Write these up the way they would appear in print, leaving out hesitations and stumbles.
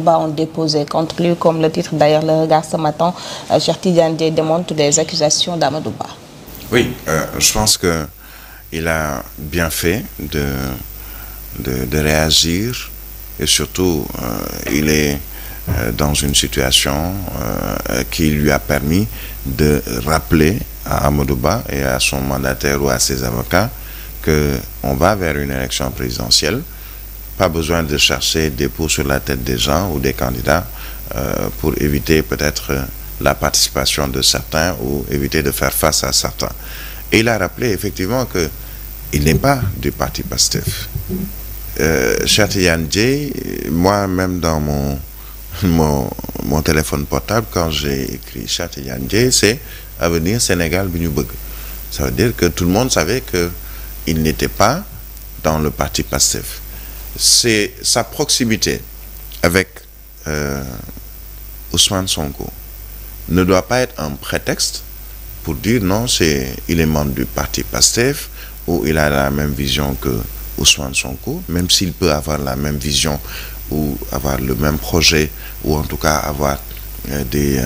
Ba ont déposé contre lui, comme le titre d'ailleurs le Regard ce matin. Cheikh Tidiane Dièye démonte les accusations d'Amadou Ba. Oui, je pense qu'il a bien fait de réagir et surtout il est dans une situation qui lui a permis de rappeler à Amadou Ba et à son mandataire ou à ses avocats qu'on va vers une élection présidentielle. Pas besoin de chercher des poux sur la tête des gens ou des candidats pour éviter peut-être la participation de certains ou éviter de faire face à certains. Et il a rappelé effectivement qu'il n'est pas du parti PASTEF. Cheikh Tidiane Dièye, moi-même dans mon téléphone portable, quand j'ai écrit Cheikh Tidiane Dièye, c'est Avenir Sénégal bi ñu bëgg. Ça veut dire que tout le monde savait qu'il n'était pas dans le parti PASTEF. C'est sa proximité avec Ousmane Sonko ne doit pas être un prétexte pour dire non, il est membre du parti PASTEF ou il a la même vision que Ousmane Sonko, même s'il peut avoir la même vision ou avoir le même projet ou en tout cas avoir des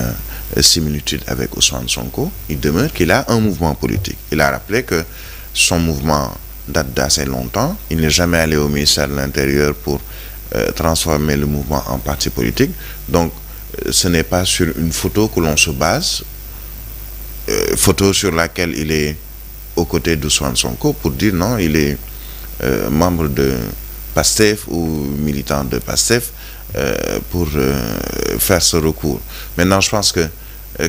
similitudes avec Ousmane Sonko, il demeure qu'il a un mouvement politique. Il a rappelé que son mouvement date d'assez longtemps. Il n'est jamais allé au ministère de l'Intérieur pour transformer le mouvement en parti politique. Donc, ce n'est pas sur une photo que l'on se base, photo sur laquelle il est aux côtés d'Ousmane Sonko pour dire non, il est membre de PASTEF ou militant de PASTEF pour faire ce recours. Maintenant, je pense que,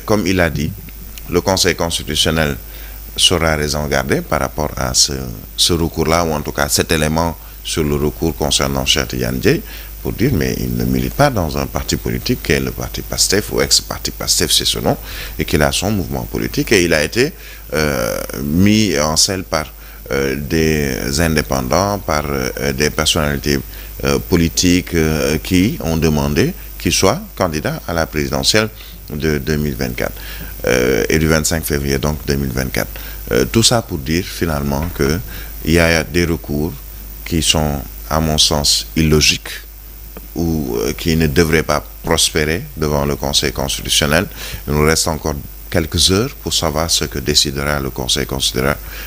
comme il a dit, le Conseil constitutionnel sera raison garder par rapport à ce recours-là, ou en tout cas cet élément sur le recours concernant Cheikh Tidiane Dièye, pour dire mais il ne milite pas dans un parti politique qui est le parti PASTEF ou ex-parti PASTEF, c'est ce nom, et qu'il a son mouvement politique et il a été mis en selle par des indépendants, par des personnalités politiques qui ont demandé qu'il soit candidat à la présidentielle de 2024 et du 25 février donc 2024. Tout ça pour dire finalement qu'il y a des recours qui sont à mon sens illogiques ou qui ne devraient pas prospérer devant le Conseil constitutionnel. Il nous reste encore quelques heures pour savoir ce que décidera le Conseil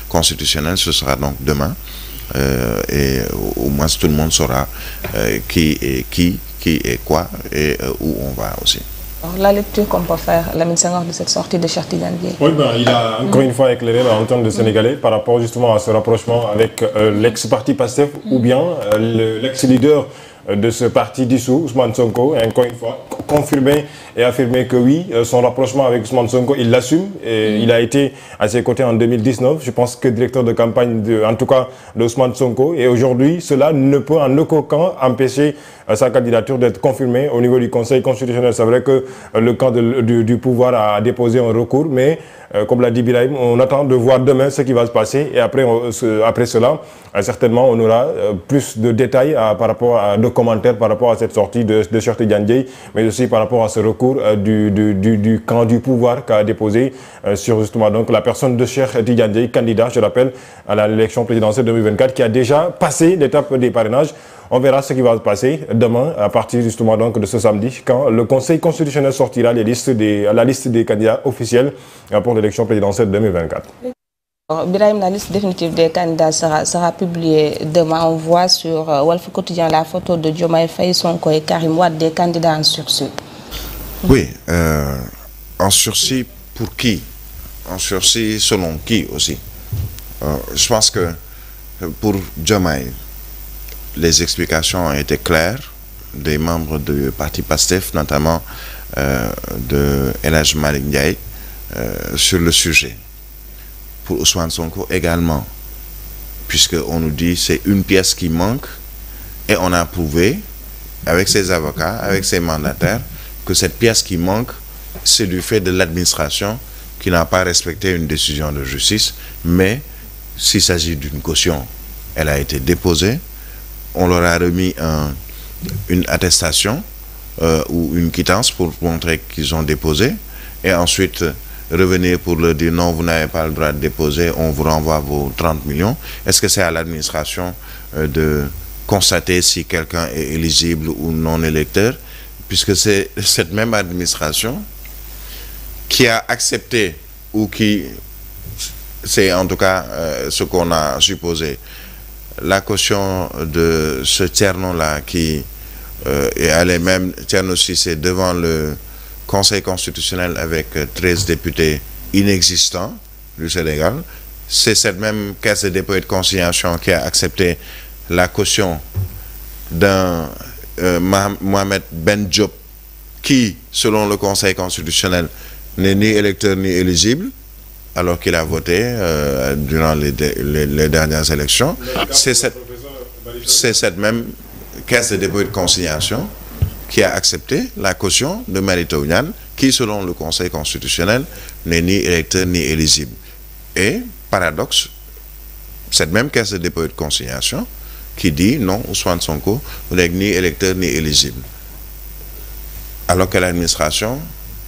constitutionnel. Ce sera donc demain et au moins tout le monde saura qui est quoi et où on va aussi. Alors, la lecture qu'on peut faire, Lamine Senghor, de cette sortie de Cheikh Tidiane Dièye. Oui, il a encore une fois éclairé l'entente de Sénégalais par rapport justement à ce rapprochement avec l'ex-parti PASTEF ou bien l'ex-leader de ce parti dissous, Ousmane Sonko, et encore une fois confirmé et affirmé que oui, son rapprochement avec Ousmane Sonko, il l'assume et il a été à ses côtés en 2019, je pense que directeur de campagne en tout cas de Ousmane Sonko, et aujourd'hui cela ne peut en aucun cas empêcher sa candidature d'être confirmée au niveau du Conseil constitutionnel. C'est vrai que le camp du pouvoir a déposé un recours, mais comme l'a dit Birahim, on attend de voir demain ce qui va se passer et après cela, certainement on aura plus de détails par rapport à de commentaires par rapport à cette sortie de Cheikh Tidiane Dièye, mais aussi par rapport à ce recours du camp du pouvoir qu'a déposé sur justement donc la personne de Cheikh Tidiane Dièye, candidat, je rappelle, à l'élection présidentielle 2024, qui a déjà passé l'étape des parrainages. On verra ce qui va se passer demain à partir justement donc de ce samedi quand le Conseil constitutionnel sortira la liste des candidats officiels pour l'élection présidentielle 2024. Birahim, la liste définitive des candidats sera publiée demain. On voit sur Walf Quotidien la photo de Diomaye Faye, Sonko et Karim Wade, des candidats en sursis. Oui, en sursis pour qui? En sursis selon qui aussi? Je pense que pour Diomaye, les explications ont été claires des membres du parti PASTEF, notamment de El Hadj Malick Ndiaye, sur le sujet. Pour Ousmane Sonko également, puisqu'on nous dit c'est une pièce qui manque et on a prouvé avec ses avocats, avec ses mandataires, que cette pièce qui manque, c'est du fait de l'administration qui n'a pas respecté une décision de justice, mais s'il s'agit d'une caution, elle a été déposée. On leur a remis une attestation ou une quittance pour montrer qu'ils ont déposé et ensuite revenir pour leur dire non, vous n'avez pas le droit de déposer, on vous renvoie vos 30 millions. Est-ce que c'est à l'administration de constater si quelqu'un est éligible ou non électeur? puisque c'est cette même administration qui a accepté, ou qui, c'est en tout cas ce qu'on a supposé, la caution de ce Thierno-là qui est allé même, Thierno Cissé, devant le Conseil constitutionnel avec 13 députés inexistants du Sénégal. C'est cette même caisse de dépôt et de consignation qui a accepté la caution d'un Mohamed Ben Diop qui, selon le Conseil constitutionnel, n'est ni électeur ni éligible, alors qu'il a voté durant les dernières élections. C'est cette même caisse de dépôt et de consignation qui a accepté la caution de Mary Teuw Niane, qui, selon le Conseil constitutionnel, n'est ni électeur ni éligible. Et, paradoxe, cette même caisse de dépôt et de consignation qui dit non, Ousmane Sonko n'est ni électeur ni éligible. Alors que l'administration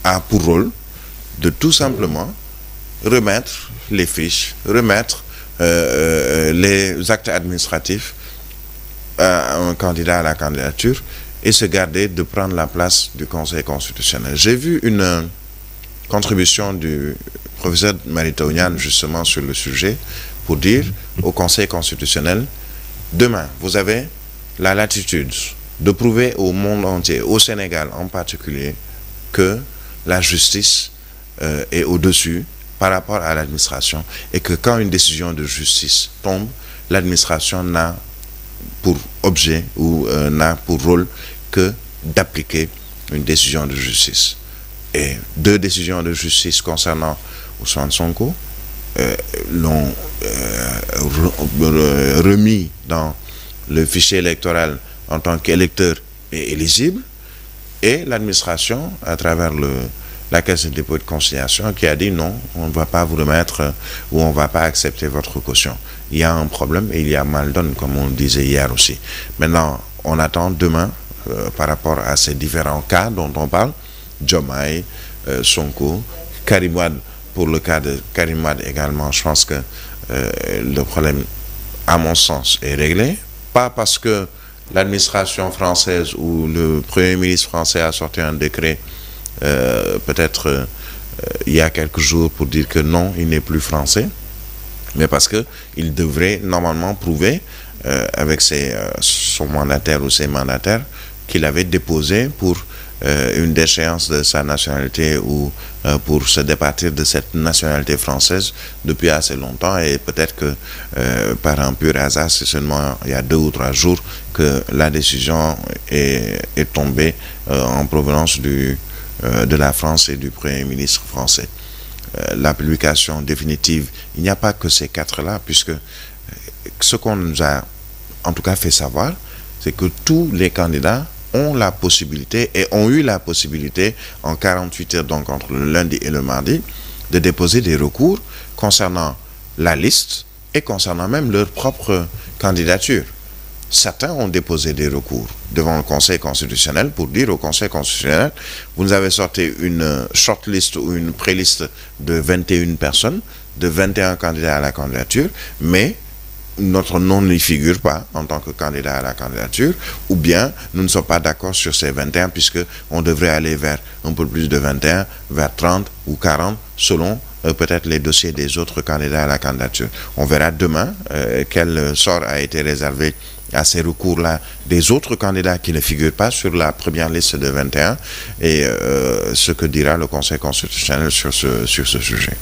a pour rôle de tout simplement remettre les fiches, remettre les actes administratifs à un candidat à la candidature et se garder de prendre la place du Conseil constitutionnel. J'ai vu une contribution du professeur Mary Teuw Niane justement sur le sujet pour dire au Conseil constitutionnel: demain, vous avez la latitude de prouver au monde entier, au Sénégal en particulier, que la justice est au-dessus par rapport à l'administration, et que quand une décision de justice tombe, l'administration n'a pour objet ou n'a pour rôle que d'appliquer une décision de justice. Et 2 décisions de justice concernant Ousmane Sonko l'ont remis dans le fichier électoral en tant qu'électeur et éligible, et l'administration, à travers la caisse de dépôt et de consignation, qui a dit non, on ne va pas vous remettre ou on ne va pas accepter votre caution. Il y a un problème et il y a mal donne, comme on le disait hier aussi. Maintenant, on attend demain, par rapport à ces différents cas dont on parle, Diomaye, Sonko, Karim Wade. Pour le cas de Karim Wade également, je pense que le problème, à mon sens, est réglé. Pas parce que l'administration française ou le Premier ministre français a sorti un décret peut-être il y a quelques jours pour dire que non, il n'est plus français, mais parce qu'il devrait normalement prouver avec son mandataire ou ses mandataires qu'il avait déposé pour une déchéance de sa nationalité ou pour se départir de cette nationalité française depuis assez longtemps, et peut-être que par un pur hasard, c'est seulement il y a 2 ou 3 jours que la décision est tombée en provenance de la France et du Premier ministre français. La publication définitive, il n'y a pas que ces 4-là, puisque ce qu'on nous a en tout cas fait savoir, c'est que tous les candidats ont la possibilité et ont eu la possibilité en 48 heures, donc entre le lundi et le mardi, de déposer des recours concernant la liste et concernant même leur propre candidature. Certains ont déposé des recours devant le Conseil constitutionnel pour dire au Conseil constitutionnel: vous nous avez sorti une shortlist ou une préliste de 21 personnes, de 21 candidats à la candidature, mais notre nom n'y figure pas en tant que candidat à la candidature, ou bien nous ne sommes pas d'accord sur ces 21, puisque on devrait aller vers un peu plus de 21, vers 30 ou 40, selon peut-être les dossiers des autres candidats à la candidature. On verra demain quel sort a été réservé à ces recours-là des autres candidats qui ne figurent pas sur la première liste de 21, et ce que dira le Conseil constitutionnel sur ce sujet.